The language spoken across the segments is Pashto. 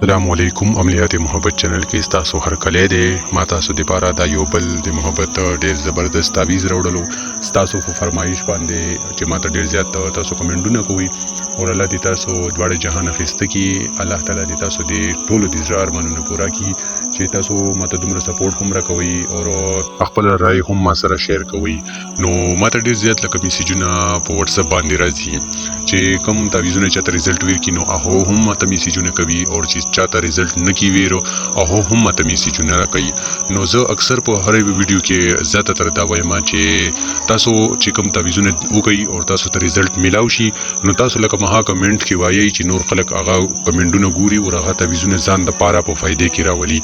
السلام علیکم. عملیات محبت چینل کې تاسو هر کله دې ما تاسو د پاره دا یو بل د محبت ډیر زبردست تعویض راوړلو. تاسو په فرمایش باندې چې ما ته ډیر زیات تاسو کمنټونه کوي او الله دې تاسو دواړه جهان اخیسته کی. الله تعالی دې تاسو دې ټولو د زړه ارمانونه پوره کی چې تاسو ما ته دومره سپورټ هم راکوي او خپل رائے هم ما سره شیر کوي. نو ما ته ډیر زیات لکه میسیجونه په واتس اپ باندې راځي چې کوم تعویضونه چاته رزلټ ورکړي نو هغه هم ما ته میسیجونه کوي او چې چاته رزلټ نه کی ویرو هغه هم ماته میسیجونه راکوي. نو زه اکثر په هر ویډیو کې زیاته تر دا وایم چې تاسو چې کوم تعویضونه وکړي او تاسو ته رزلټ ملاو شي نو تاسو لکه ما کمنټ کې وایي چې نور خلک هغه کمنټونه ګوري او هغه تعویضونه ځان د پاره په فائدې کې راولي.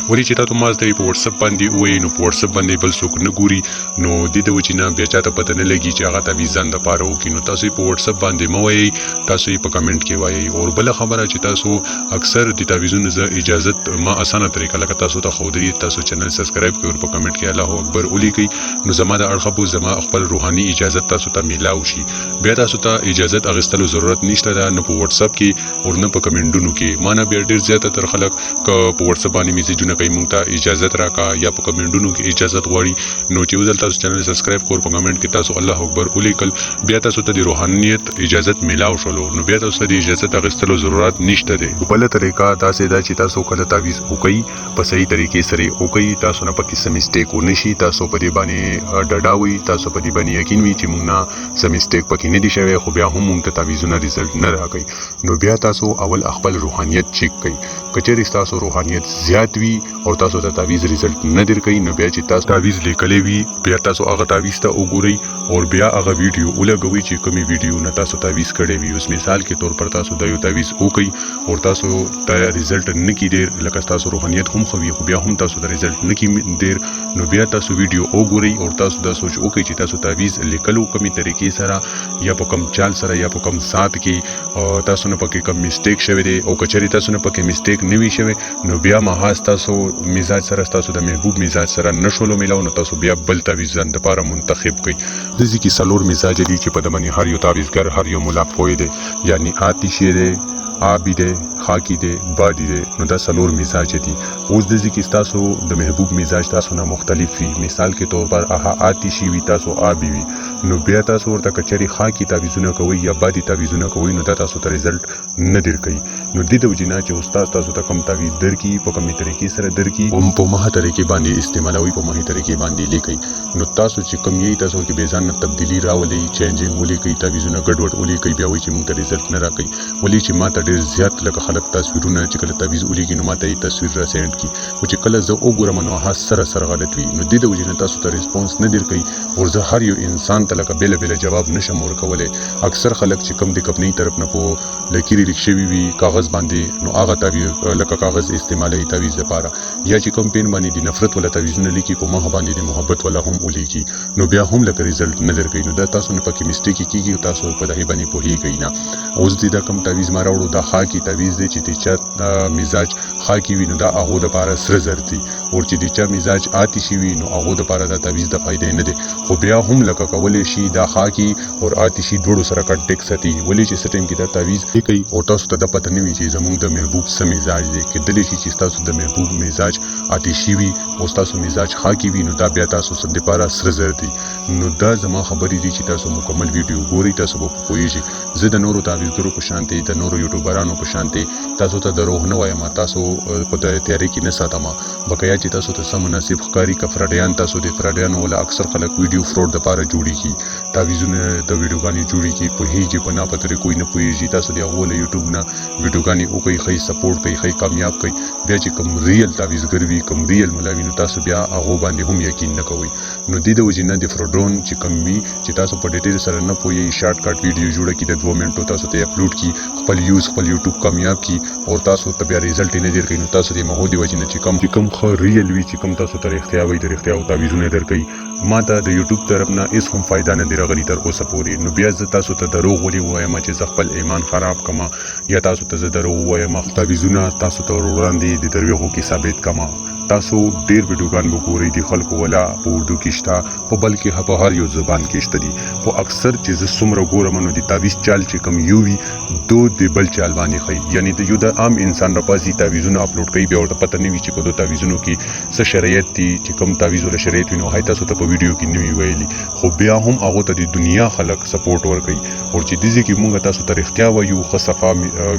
ولی چې تاسو ما ته په واتس اپ باندې وایي نو په واتس اپ باندې بل څوک نه ګوري نو د دې وجې نه بیا چاته پته نه لګي چې هغه تعویض ځان د پاره وکړي. نو تاسو په واتس اپ باندې مو وایي تاسو په کمنټ کې وایي. او بل خبره چې تاسو اکثر د تعویضونو زه اجازت ما اسانه طریقه لکه تاسو ته خودري تاسو چینل سبسکرایب کړئ او په کمنټ کې الله اکبر ولیکئ نو زما د اړخبو زما خپل روحاني اجازت تاسو ته ملاو شي. بیا تاسو ته اجازت اغستلو ضرورت نشته ده نه په واتس اپ کې او نه په کمنټونو کې. ما نه بیا ډیر زیاته تر خلک په واتس اپ باندې میسیجونه کوي مونږ ته اجازت راکا یا په کمنټونو کې اجازت غواړي نو چې ودل تاسو چینل سبسکرایب کړئ په کمنټ کې تاسو الله اکبر ولیکل بیا تاسو ته د روحانيت اجازت ملاو شولو نو بیا تاسو ته د اجازت اغستلو ضرورت نشته ده. بل طریقه تاسو دا چې تاسو کله تعویض وکړي په صحیح طریقې سره وکړي تاسو نه پکې سم میسټیک ونشي تاسو په دې باندې ډډاوي تاسو په دې باندې یقین وي چې موږ نه سم میسټیک پکې نه دي شوی خو بیا هم موږ ته تعویضونه رزلټ نه راکړي نو بیا تاسو اول خپل روحانيت چیک کړئ. کچېرې تاسو روحانيت زیات وي او تاسو ته تعویض رزلټ نه درکړي نو بیا چې تاسو تعویض لیکلې وي بیا تاسو هغه تعویض ته وګورئ او بیا هغه ویډیو ولګوي چې کومي ویډیو نه تاسو تعویض کړی وي. اوس مثال کې تور پر تاسو د یو تعویض وکړي او تاسو ته رزلټ نه کی ډیر لکه تاسو روحانيت هم خوي خو بیا هم تاسو د رزلټ نه کی ډیر نو بیا تاسو ویډیو وګورئ او تاسو دا سوچ وکړئ چې تاسو تعویض لیکلو کومي طریقې سره یا په کوم چال سره یا په کوم سات کې تاسو نه پکې کوم میسټیک شوی دی او کچري تاسو نه پکې میسټیک نه وی شوی نو بیا ماهاس تاسو مزاج سره تاسو د محبوب مزاج سره نشولو ملاو نو تاسو بیا بل تعویض ځان د پاره منتخب کړئ. د ځکه سلور مزاج دي چې په دمنې هر یو تعویضګر هر یو مولا پوي دی یعنی آتشی دی آبی دی خاکی دی بادی دی نو دا سلور مزاج دي. اوس د ځکه تاسو د محبوب مزاج تاسو نه مختلف وي مثال کې طور پر آتشی وي تاسو آبی وي نو بیا تاسو ورته کچري خاکی تعویضونه کوي یا بادي تعویضونه کوي نو دا تاسو ته رزلټ نه درکړي نو د دې وجنه چې استاد تاسو ته کوم تعویض درکړي په کومه طریقې سره درکړي او په ماهه طریقې باندې استعمالوي په ماهه طریقې باندې لیکي نو تاسو چې کوم یې تاسو کې بیزان تبدیلی راولي چینجینګ ولیکي تعویضونه ګډوډ ولیکي بیا وایي چې موږ ته رزلټ نه راکړي ولې چې ما ته ډیر زیات لکه خلک تصویرونه چې کله تعویض ولیکي نو ما ته تصویر را سند کی او چې کله زه وګورم نو هغه سره غلط وي نو د دې وجنه تاسو ته ریسپانس نه درکړي او زه هر یو انسان ته لکه بیل جواب نشم ورکولای. اکثر خلک چې کم د کمپنی طرف نه په لکيري لیکشوي وي کاغذ باندې نو هغه تعویض لکه کاغذ استعمالي تعویض لپاره یا چې کمپین باندې د نفرت ولا تعویضونه لیکي په مخ باندې د محبت ولا هم ولیکي نو بیا هم لکه رزلټ نه درکړي نو دا تاسو نه پکې میسټیک کیږي تاسو په دغه باندې پوهیږئ نه. اوس د کم تعویض ما راوړو د خاکی تعویض دی چې د چا مزاج خاکی وي نو دا هغه د لپاره سره زرتي او چې د چا مزاج آتشي وي نو هغه د لپاره د تعویض د فائدې نه دي خو بیا هم لکه کولای شي دا خاکی او آتشي دوړو سره کنټیکټ ساتي ولې چې سټیم کې دا تعویض کوي او تاسو ته د پته نه وي چې زموږ د محبوب سم مزاج دی کې دلی شي چې تاسو د محبوب مزاج آتشي وي او تاسو مزاج خاکی وي نو دا بیا تاسو سره د لپاره سره زرتي نو دا زما خبرې دي چې تاسو مکمل ویډیو ګورئ تاسو به پوهیږئ. زه د نورو تعویضګرو په شانتي د نورو یوټیوبرانو په شانتي تاسو ته دروغ نه وایم تاسو په تیاری کې نه ساتم بقایا چې تاسو ته سم مناسب ښکاری کفرډیان تاسو د فرډیان ولا اکثر خلک ویډیو فراډ د لپاره جوړی کی تعویضونه د ویډیوګانی جوړی کی په هیڅ په نه پتر کوئی نه پوهیږي تاسو د غول یوټیوب نه ویډیوګانی او کوي خي سپورټ کوي خي کامیاب کوي بیا چې کوم ریل تعویضګر وي کوم ریل ملاوي نو تاسو بیا هغه باندې هم یقین نه کوي نو د دې وجنه د فرډون چې کوم وي چې تاسو په ډیټیل سره نه پوهی شارټ کټ ویډیو جوړه کی د 2 منټو تاسو ته اپلوډ کی خپل یوز خپل یوټیوب کامیاب کی او تاسو ته بیا رزلټ نه درکې نو تاسو د مهودي وجنه چې کوم خو ریل وي چې کوم تاسو ته اختیار وي د اختیار او تعویضونه درکې ما ته د یوټیوب طرف نه هیڅ هم فائدہ نه دی راغلی تر اوسه پورې نو بیا زه تاسو ته دروغ ولي وایم چې خپل ایمان خراب کما یا تاسو ته زه دروغ وایم تعویضونه تاسو ته وړاندې د دروغو کې ثابت کما تاسو ډیر ویډیوګان وګورئ د خلکو ولا په اردو کې شته په بلکې په هر یو زبان کې شته دي خو اکثر چې زه څومره ګورم نو د تعویض چال چې کوم یو وي دو د بل چال باندې خي یعنی د یو د عام انسان راپاسي تعویضونه اپلوډ کوي بیا ورته پته نه وي چې په دوه تعویضونو کې څه شرایط دي چې کوم تعویض ولا شرایط وي نو هاي تاسو ته په ویډیو کې نوي ویلي خو بیا هم هغه ته د دنیا خلک سپورټ ورکوي او چې دې کې موږ تاسو ته اختیار وایو خصفه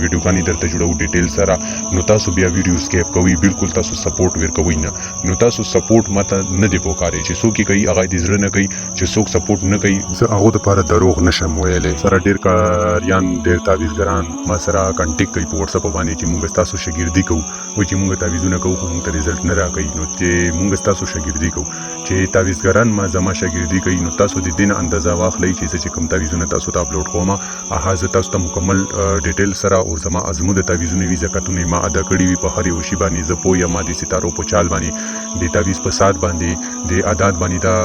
ویډیوګانی درته جوړو ډیټیل سره نو تاسو بیا ویډیو سکیپ کوي بالکل تاسو سپورټ ورکوي نه نو تاسو سپورټ ماته نه دی پوکاري چې څوک کوي هغه دې زړه نه کوي چې څوک سپورټ نه کوي زه هغه لپاره دروغ نشم ویلې سره ډیر کاریان ډیر تعویضګران ما سره کانټیکټ کوي په واتس اپ باندې چې موږ تاسو شاګردي کوو او چې موږ تعویضونه کوو خو موږ ته رزلټ نه راکوي نو چې موږ تاسو شاګردي کوو چې تعویضګران ما زما شاګردي کوي نو تاسو د دین اندازه واخلئ چې کوم تعویضونه تاسو ته اپلوډ کوم هغه زه تاسو ته مکمل ډیټیل سره او زما ازمو د تعویضونه وی زکاتونه ما ادا کړی وي په هر یو شی باندې زه پوه یم د ستارو په چال باندې د تعویض په سات باندې د عادت باندې دا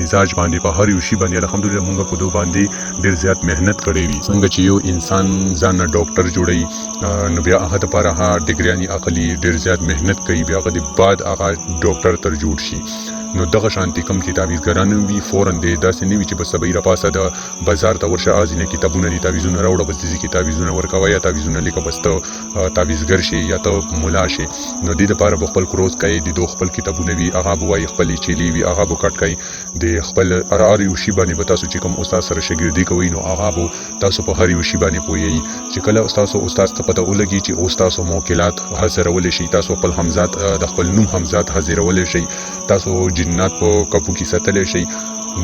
مزاج باندې په هر یو شی باندې الحمدلله موږ په دوه باندې ډیر زیات مهنت کړې وي څنګه چې یو انسان ځان ډاکټر جوړي نو بیا هغه لپاره هغه ډیګریانی عقلي ډیر زیات مهنت کوي بیا هغه د بعد هغه ډاکټر تر جوړ شي نو دغه شانتي کم تعویضګران وي فورن د داسې نه وي چې بس به را پاسه د بازار ته ورشه ازینه کتابونه دي تعویضونه راوړه بس دي تعویضونه ورکوي یا تعویضونه لیکه بس ته تعویضګر شي یا ته مولا شي نو د دې لپاره خپل کروز کوي د دوه خپل کتابونه وي هغه بوای خپل چيلي وي هغه بو کټ کوي د خپل ارار یو شی باندې به تاسو چې کوم استاد سره شاګردي کوي نو هغه بو تاسو په هر یو شی باندې پوي چې کله استاد ته پته ولګي چې استاد موکلات حاضرول شي تاسو خپل حمزات د خپل نوم حمزات حاضرول شي تاسو جنات په کپو کې ساتل شي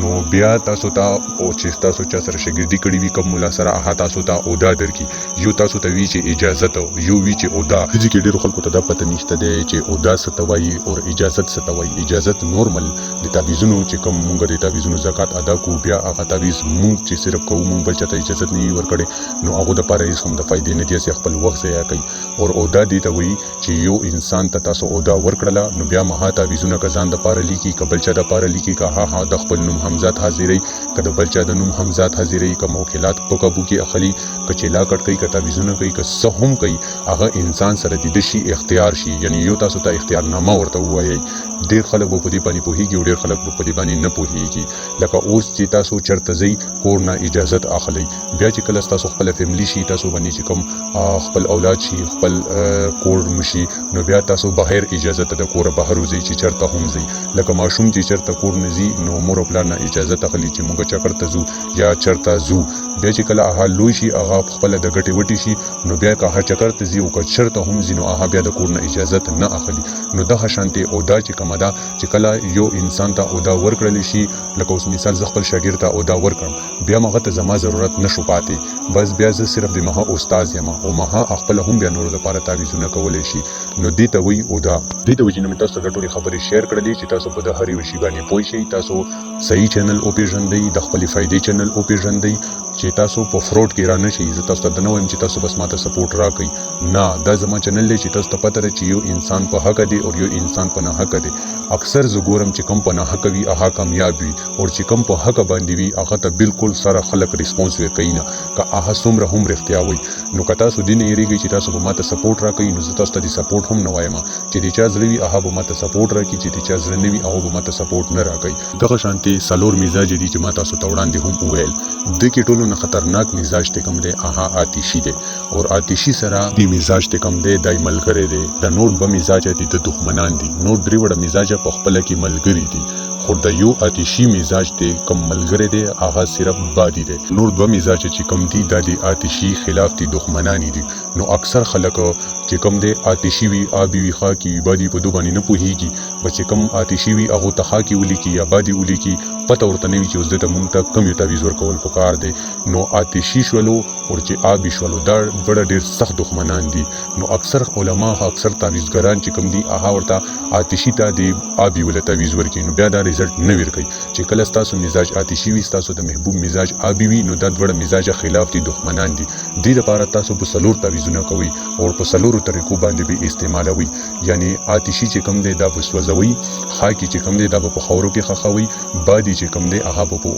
نو بیا تاسو ته او چې تاسو چا سره شاګردي کړی وي کوم مولا سره هغه تاسو ته اودا درکې یو تاسو ته وی چې اجازه ته یو وی چې اودا چې ډیرو خلکو ته دا پته نشته دی چې اودا ستوي او اجازه ستوي اجازه نورمال د تعویضونو چې کوم مونږ د تعویضونو زکات ادا کو بیا هغه تعویض مونږ چې صرف کوو مونږ بل چاته اجازه نه ورکړي نو هغه د پاره هیڅ هم د فائدې نه دی چې خپل وخت ضایع کوي او اودا دی ته وی چې یو انسان ته تاسو اودا ورکړله نو بیا مها تعویضونه کزان د پاره لیکي قبل چا د پاره لیکي که ها د خپل نوم حمزات حاضرې کده بلچا د نوم حمزات حاضرې کوم موکلات په قابو کې اخلي کچلا کټ کوي کته ویزونه کوي که سهم کوي هغه انسان سره د شي اختیار شي یعنی یو تاسو ته اختیار نامه ورته وایي ډیر خلک په دې باندې پوهیږي او ډیر خلک په دې باندې نه پوهیږي لکه اوس چې تاسو چرته ځئ کور نه اجازه اخلي بیا چې کله تاسو خپل فیملی شي تاسو باندې چې کوم خپل اولاد شي خپل کور مشي نو بیا تاسو بهر اجازه ته د کور بهر وځي چې چرته هم ځئ لکه ماشوم چې چرته کور نه ځي نو مور او پلار نه اجازه تخلي چې موږ چکرته زو یا چرته زو بیا چې کله هغه لوی شي هغه خپل د ګټي وټي شي نو بیا که هغه چکرته زی او که چرته هم زی نو هغه بیا د کور نه اجازه نه اخلي نو دغه شانتي او دا چې کومه دا چې کله یو انسان ته او دا ورکړل شي لکه اوس مثال ز خپل شاګرد ته او دا ورکړم بیا مغه ته زما ضرورت نشو پاتې بس بیا زه صرف د مها استاد یم او مها خپل هم بیا نور لپاره تعویضونه کولای شي نو دې ته وی او دا دې ته وی چې نو تاسو ته ټولې خبرې شیر کړلې چې تاسو په د هر یو شی باندې پوه شئ تاسو صحیح چینل او پیژندئ د خپل فائدې چینل او پیژندئ چې تاسو په فراډ کې را نشئ زه تاسو ته نه وایم چې تاسو بس ماته سپورټ راکړئ نه دا زما چینل دی چې تاسو ته پته ده چې یو انسان په حق دی او یو انسان په نه حق دی اکثر زه ګورم چې کم په نه حق وي هغه کامیاب وي او چې کم په حق باندې وي هغه ته بالکل سره خلک ریسپانس ورکوي نه که هغه څومره هم رښتیا وي نو که تاسو دې نه یریږئ چې تاسو به ماته سپورټ راکړئ نو زه تاسو ته د سپورټ هم نه وایم چې د چا زړه وي هغه به ماته سپورټ راکړي چې د چا زړه نه وي هغه به ماته سپورټ نه راکړي دغه شانتي څلور مزاج دي چې ما تاسو ته وړاندې هم وویل د کې ټولو نه خطرناک مزاج ته کم دی هغه آتشي دی او آتشي سره دی مزاج ته کم دی دای ملګری دی د نور به مزاج دي د دښمنان دي نور درې وړه مزاج په خپل کې ملګری دي خو د یو آتشي مزاج دی کم ملګری دی هغه صرف بادي دی نور دوه مزاج چې کم دي د آتشي خلاف دي دښمنان دي نو اکثر خلک چې کم دی آتشي وي آبي وي خاکي بادي په دوه باندې نه پوهیږي بچ کم آتشي وي هغه ته خاکي ولیکي یا بادي ولیکي پته ورته نه وي چې اوس د مونږ ته کم یو تعویض ورکول پکار دی نو آتشي شولو او چې آبي شولو دا ډېر سخت دښمنان دي نو اکثر علما اکثر تعویضګران چې کم دي هغه ورته آتشي ته دی آبي ول تعویض ورکړي نو بیا دا رزلټ نه ورکړي چې کله تاسو مزاج آتشي وي تاسو د محبوب مزاج آبي وي نو دا ډېر مزاج خلاف دي دښمنان دي دې لپاره تاسو په سلور تعویضونه کوي او په سلورو طریقو باندې به استعمالوي یعنی آتشي چې کم دی دا وسوځوي خاکي چې کم دی دا په خاورو کې خخوي بادي چې کم دی هغه په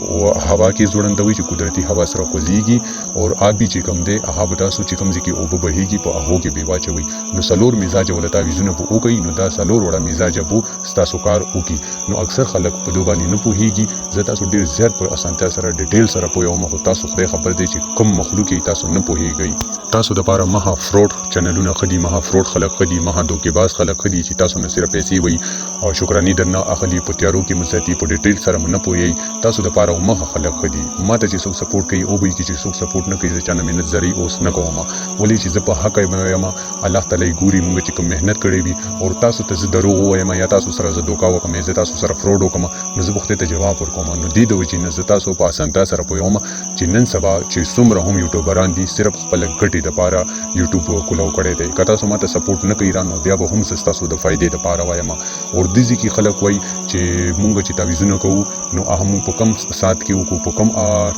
هوا کې زوړندوي چې قدرتي هوا لاس را خوځيږي او آبي چې کوم دی هغه به تاسو چې کوم ځکه او به بهيږي په هغه کې به واچوي نو سلور مزاج ولا تعویذونه به وکړي نو دا سلور وړه مزاج به تاسو کار وکړي نو اکثر خلک په دوه باندې نه پوهیږي زه تاسو ډیر زیات په اسانتیا سره ډیټیل سره پوهیږم خو تاسو خدای خبر دی چې کوم مخلوق تاسو نه پوهیږئ تاسو د لپاره مها فروډ چینلونه خدي مها فروډ خلک خدي مها دوکيباز خلک خدي چې تاسو نه صرف پیسې وي او شکرانی درنه اخلي په تیارو کې مزاتي په ډیټیل سره نه پوهیږئ تاسو د لپاره مها خلک خدي ماته چې څوک سپورټ کوي او به چې څوک سپورټ نه کوي چې نه مهنت زری اوس نه کوم ولې چې زه په حق یم الله تعالی ګوري موږ چې کوم مهنت کړې وي او تاسو ته زه دروغ وایم یا تاسو سره زه دوکا وکم یا تاسو سره فروډ وکم نو زه بخته ته جواب ورکوم نو دې د وجې نه زه تاسو په اسانتیا سره پوهوم چې نن سبا چې څومره هم یوټیوبران دي صرف خپل ګټې لپاره یوټیوب کولو کړی دی که تاسو ماته سپورټ نه کوي نو بیا به هم تاسو د فائدې لپاره وایم او د دې کې خلک وای چې مونږ چې تعویذونه کوو نو هغه په کم سات کې وکړو په کم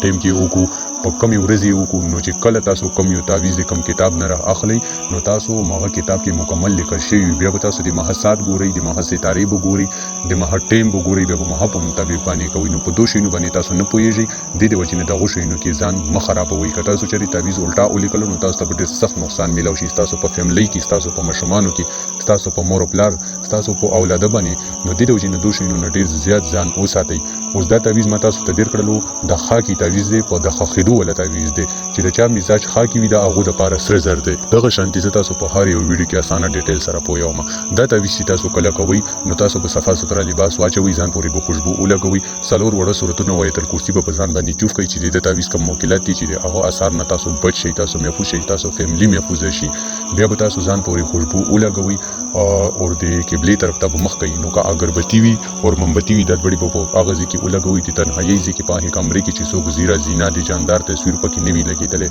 ټیم کې وکړو په کم ورځې وکړو نو چې کله تاسو کم یو تعویذ کم کتاب نه اخلي نو تاسو هغه کتاب کې مکمل لیکل شوی بیا به تاسو د محسات ګوري د محسې تاریخ وګوري د مها ټیم وګوري بیا به مها په مطابق باندې کوي نو په دوه شینو باندې تاسو نه پوهیږئ د دې وجې نه دغه شینو کې ځان مخربوي که تاسو چې تعویذ الټا ولیکل نو تاسو ته ډېر سخت نقصان ملو شي تاسو په فیملی کې تاسو په مشمانو کې تاسو په مور او پلار تاسو په اولاد باندې نو د دې وجې نه دوه شینو ډېر زیات ځان وساتئ اوس دا تعویذ ما تاسو ته ډیر کړلو د خاکی تعویذ دی په د خخیدو ولا تعویذ دی چې د چا مزاج خاکی وي دا هغه د پاره سره زر دی دغه شانتي تاسو په هر یو ویډیو کې اسانه ډیټیل سره پوهیږم دا تعویذ چې تاسو کله کوي نو تاسو په صفه ستره لباس واچوي ځان پورې به خوشبو ولګوي سلور وړه صورتونه وای تر کرسي په ځان باندې چوف کوي چې د تعویذ کوم موکلات دي چې هغه اثر نه تاسو بچ شي تاسو محفوظ شي تاسو فیملی محفوظ شي بیا به تاسو ځان پورې خوشبو ولګوي او د قبله طرف ته مخ کوي نو کا اگربتی وي او مومبتی وي د بڑی په هغه ځکه ولګوي د تنهایی ځکه په هغه کمرې کې چې څوک زیرا زینا دي جاندار تصویر پکې نه وی لګیدلې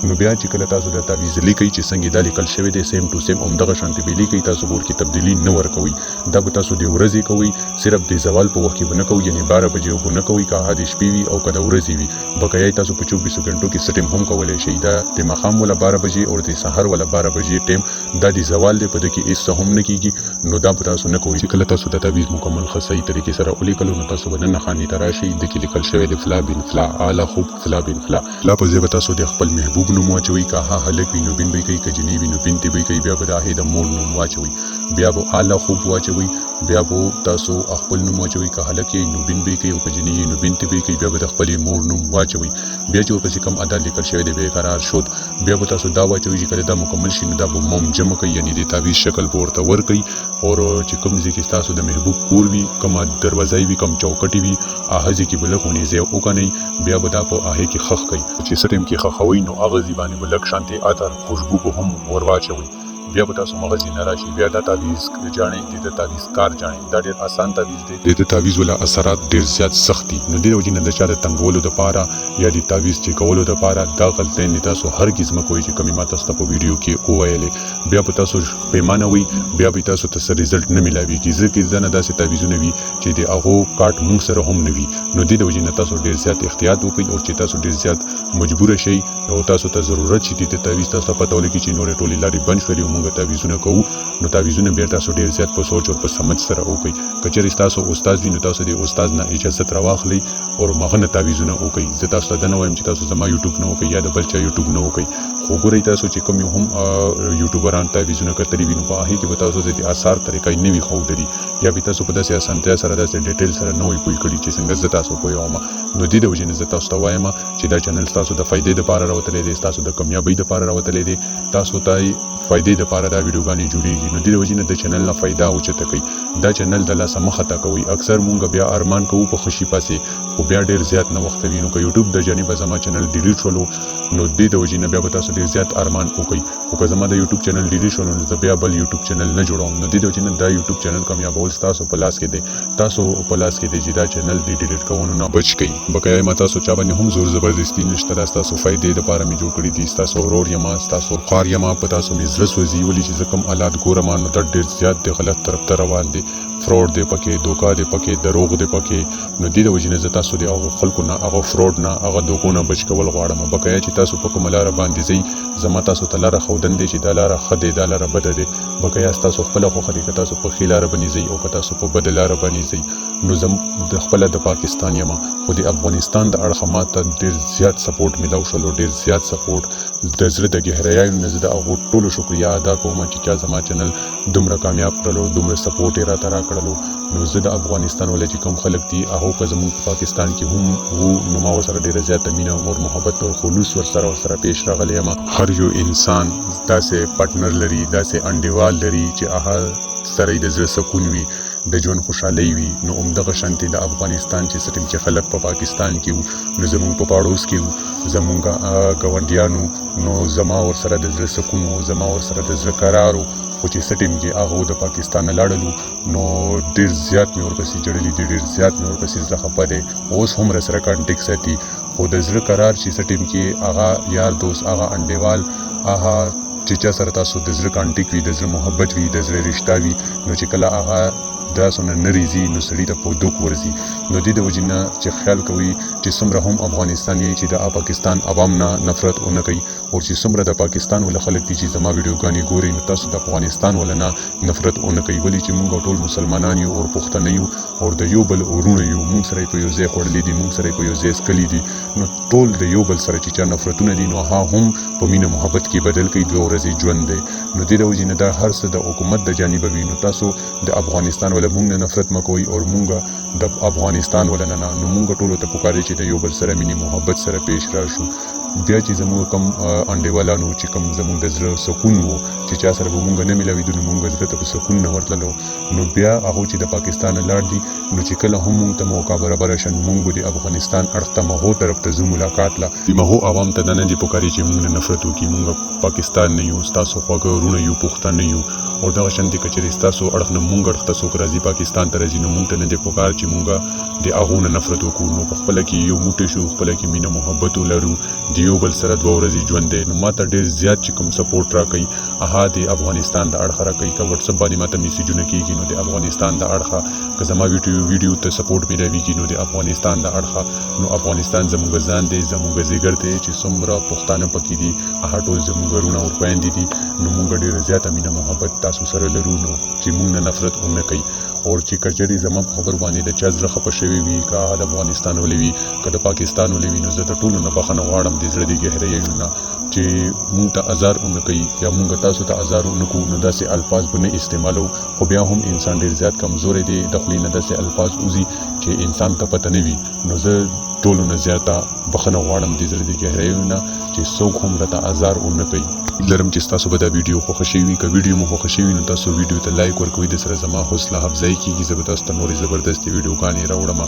نو بیا چې کله تاسو د تعویذ لیکي چې څنګه د لیکل شوی دی سیم ټو سیم همدغه شانتي به لیکي تاسو ور کې تبدیلی نه ورکوي دا به تاسو د ورځې کوي صرف د زوال په وخت کې ونه کوي یعنی 12 بجې ونه کوي که هادي شپې وي او که د ورځې وي بقایي تاسو په 24 غنټو کې سټیم هم کولای شئ دا د مخام ولا 12 بجې او د سحر ولا 12 بجې ټیم دا د زوال دی په دې کې هیڅ هم نه کیږي نو دا به تاسو نه کوئ چې کله تاسو د تعویذ مکمل خصي طریقې سره ولیکل نو تاسو ونه خاني تراشي د کې لیکل شوی د فلا بن فلا اعلی خوب فلا بن فلا لا په ځای تاسو د خپل محبوب نوم واچوي که هلک وینو بین به کوي که جنې وینو بین ته به کوي بیا به د مور نوم واچوي بیا به اعلی خوب واچوي بیا به تاسو خپل نوم واچوي که هلک یې نو بین به کوي او که جنې نو بین ته به کوي بیا به د خپل مور نوم واچوي بیا چې ورپسې کوم ادا لیکل شوی دی به قرار شود بیا به تاسو دا واچوي چې کله دا مکمل شي نو دا به موم جمع کوي یعنی د تعویذ شکل ورته ور کوي او چې کوم ځکه تاسو د محبوب کور وي کوم دروازه وي کوم چوکټي وي هغه ځکه بلکونی زه او کني بیا به دا په هغه کې خخ کوي چې سټیم کې خخوي نو هغه ځبانه بلک شانتي اثر خوشبو به هم ور واچوي بیا به تاسو مغزي نه راشي بیا دا تعویذ ځانې د تعویذ کار ځانې دا ډېر آسان تعویذ دی د تعویذ ولا اثرات ډېر زیات سختي نو د وجې نه د چا د تنګولو د پاره یا د تعویذ چې کولو د پاره دا غلطۍ نه تاسو هرگز مکوئ چې کومه تاسو ته په ویډیو کې وویلې بیا به تاسو پیمانه وي بیا به تاسو ته ریزلټ نه ملاويږي ځکه ځنه داسې تعویذونه وي چې د هغه کارت مونږ سره هم نه وي نو د وجې نه تاسو ډېر زیات احتیاط وکړئ او چې تاسو ډېر زیات مجبور شئ او تاسو ته ضرورت شي د تعویذ تاسو پته ولګي چې نور ټولې لارې بند شولې مونږ تعویذونه کوو نو تعویذونه بیا تاسو ډیر زیات په سوچ او په سمج سره وکړئ کچېرې تاسو استاد وینو تاسو د استاد نه اجازه راواخلئ او مغنه تعویذونه وکړئ زه تاسو ته نه وایم چې تاسو زما یوټیوب نه وکړئ یا د بل چا یوټیوب نه وکړئ خو ګورئ تاسو چې کوم هم یوټیوبران تعویذونه کوي وینو په هغه کې به تاسو د آثار طریقې نه وي خودري یا به تاسو په داسې اسانتیا سره داسې ډیټیل سره نه وي پوي کړی چې څنګه زه تاسو پوهیږم نو د دې وجې نه زه تاسو ته وایم چې دا چینل تاسو د فائدې لپاره راوتلی دی تاسو د کامیابی لپاره راوتلی دی تاسو ته فائدې لپاره دا ویډیوګانې جوړیږي نو د دې وجې نه د چینل نه فائدہ اوچته کوي دا چینل د لاسه مخه تا کوي اکثر مونږ بیا ارمان کوو په خوشي پاسې خو بیا ډیر زیات نه وخت وینو که یوټیوب د جانب زما چینل ډیلیټ شولو نو د دې وجې نه بیا به تاسو ډیر زیات ارمان وکړئ خو که زما د یوټیوب چینل ډیلیټ شولو نو بیا بل یوټیوب چینل نه جوړوم نو د دې وجې نه دا یوټیوب چینل کامیابول تاسو په لاس کې دی تاسو په لاس کې دی چې دا چینل دی ډیلیټ کوونو نه بچ کړئ بقایا ما تاسو چا باندې هم زور زبردستی نشته تاسو فائدې لپاره می جوړ کړی دي تاسو ورور یم تاسو خار یم په تاسو می زړه سوځي ولې چې کوم حالات ګورم نو د ډیر زیات د غلط طرف ته روان دي فراډ دی پکې، دوکا دی پکې، دروغ دی پکې. نو دې د وجې نه زه تاسو د هغو خلکو نه، هغه فراډ نه، هغه دوکو نه بچ کول غواړم. بقایا چې تاسو په کومه لاره باندې ځئ، زما تاسو ته لاره ښودن دی چې دا لاره ښه دی، دا لاره بده دی. بقایا ستاسو خپله خوښه دی که تاسو په ښې لاره باندې ځئ او که تاسو په بده لاره باندې ځئ. نو زه د خپله د پاکستان یم، خو د افغانستان د اړخه ماته ډېر زیات سپورټ میلاو شول او ډېر زیات سپورټ د زړه د ګهراییو نه زه د هغو ټولو شکریه ادا کوم چې چا زما چینل دومره کامیاب کړلو، دومره سپورټ یې راته راکړلو. نو زه د افغانستان ولا چې کوم خلک دي هغو که زموږ په پاکستان کې هم وو، نو ما ورسره ډېره زیاته مینه او محبت او خلوص ورسره پیش راغلی یم. هر یو انسان داسې پارټنر لري، داسې انډیوال لري چې هغه سره یې د زړه سکون وي، د ژوند خوشحالي وي. نو همدغه شانتې د افغانستان چې څه ټیم چې خلک په پاکستان کې وو، نو زموږ په پاړوس کې وو، زموږ ګاونډیانو، نو زما ورسره د زړه سکون و، زما ورسره د زړه قرار و. خو چې څه ټیم کې هغه د پاکستان نه لاړلو، نو ډېر زیات مې ورپسې جړلي دي، ډېر زیات مې ورپسې زړه خفه دی. اوس هم راسره کانټیکټ ساتي، خو د زړه قرار چې څه ټیم کې هغه یار دوست، هغه انډیوال، هغه چې چا سره تاسو د زړه کانټیکټ وي، د زړه محبت وي، د زړه رشته وي، نو چې کله هغه داسې نه ریځي نو سړي ته په دوک ورځي. نو دې د وجې نه چې خیال کوي چې څومره هم افغانستان یې چې د پاکستان عوام نه نفرت ونه کوي، او چې څومره د پاکستان ولا خلک دي چې زما ویډیوګانې ګوري، نو تاسو د افغانستان ولا نه نفرت ونه کوي. ولې چې موږ ټول مسلمانان یو او پښتانه یو او د یو بل ورونه یو، موږ سره په یو ځای خوړلي دي، موږ سره په یو ځای څکلي دي. نو ټول د یو بل سره چې چا نفرتونه دي، نو هغه هم په مینه محبت کې بدل کوي. 2 ورځې ژوند دی. نو دې د وجې نه دا هر څه د حکومت د جانبه وي. نو تاسو د افغانستان ولا موږ نه نفرت کوي او مونږ د افغانستان ولنه نه، نو مونږ ټولو ته پکاري چې د یو بل سره مینې محبت سره پیش راشو. بیا چې زموږ کم انډیوالانو چې کم زموږ د زړه سکون وو چې چا سره به مونږ نه میلاوېدو، نو مونږ زړه ته په سکون نه ورتللو. نو بیا هغو چې د پاکستان نه لاړ دي، نو چې کله هم مونږ ته موقع برابره شه، نو مونږ به د افغانستان اړخ ته مغو طرف ته ځو ملاقات له. د مغو عوام ته دا نه دي پکاري چې مونږ نه نفرت وکړي، مونږ پاکستان نه یو، ستاسو خواږه ورونه یو، پښتانه یو. او دغه شان دي که چېرې ستاسو اړخ نه مونږ اړخ ته څوک راځي، پاکستان ته راځي، نو مونږ ته نه دی پکار چې مونږ د هغو نه نفرت وکړو. نو په خپله کې یو موټی شو، خپله کې مینه محبت ولرو، د یو بل سره 2 ورځې ژوند دی. نو ما ته ډېر زیات چې کوم سپورټ راکوي، هغه د افغانستان د اړخه راکوي. که وټساپ باندې ما ته میسیجونه کېږي، نو د افغانستان د اړخه، که زما ویډیو ته سپورټ میلاویږي، نو د افغانستان د اړخه. نو افغانستان زموږ ځان دی، زموږ زیږر دی، چې څومره پښتانه پکې دي، هغه ټول زموږ ورونه او خویندې دي. نو مونږ ډېره زیاته مینه محبت تاسو سره لرو، نو چې مونږ نه نفرت ونه کوي. او چې که چېرې زما په خبرو باندې د چا زړه خفه شوی وي، که هغه د افغانستان ولې وي، که د پاکستان ولې وي، نو زه د ټولو نه بخښنه غواړم د زړه د ګهراییو نه چې مونږ ته ازار ونه کوي یا مونږ تاسو ته ازار ونه کوو. نو داسې الفاظ به نه استعمالو، خو بیا هم انسان ډېر زیات کمزوری دی، د خولې نه داسې الفاظ وځي چې انسان ته پته نه وي. نو زه ټولو نه زیاته بخښنه غواړم د زړه د ګهراییو نه چې څوک هم راته ازار ونه کوي. لرم چې تاسو به دا ویډیو خوښه شوي وي. که ویډیو مو خوښه شوي نو تاسو ویډیو ته لایک ورکوئ، د سره زما حوصله افزایي کېږي. زه به تاسو ته نورې زبردستې ویډیوګانې راوړم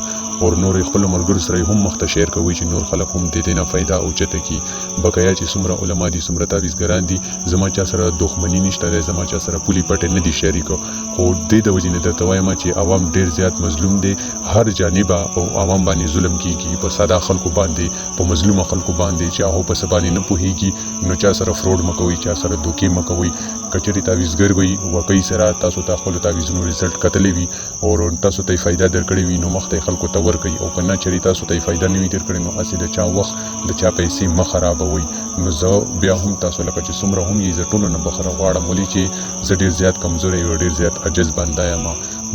او نورې خپلو ملګرو سره یې هم مخ ته شیر کوئ چې نور خلک هم د دې نه فایده اوچته کړي. بقایا چې څومره علما دي، څومره تعویضګران دي، زما چا سره دښمني نشته دی، زما چا سره پولې پټې نه دي شریکه. خو دې د وجې نه درته وایم چې عوام ډېر زیات مظلوم دی، هر جانبه او عوام باندې ظلم کېږي، په ساده خلکو باندې، په مظلومه خلکو باندې چې هغو په څه باندې نه پوهېږي. نو چا سره فروډ مه کوئ، چا سره دوکې مه کوئ. که چېرې تعویضګر وئ، واقعي سره تاسو ته خپلو تعویضونو رزلټ کتلی وي او تاسو ته یې فایده درکړې وي، نو مخ ته یې خلکو ته ورکوئ. او که نه چېرې تاسو ته یې فایده نه وي درکړې، نو هسې د چا وخت، د چا پیسې مه خرابوئ. نو زه بیا هم تاسو لکه چې څومره هم یې زه ټولو نه بخښنه غواړم، ولې چې زه ډېر زیات کمزوری او ډېر زیات عجز بنده یم.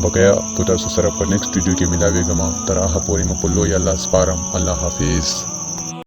بقایا په تاسو سره په نیکسټ ویډیو کې ملاویږم. تر هغه پورې مو په لوی الله سپارم. الله حافظ.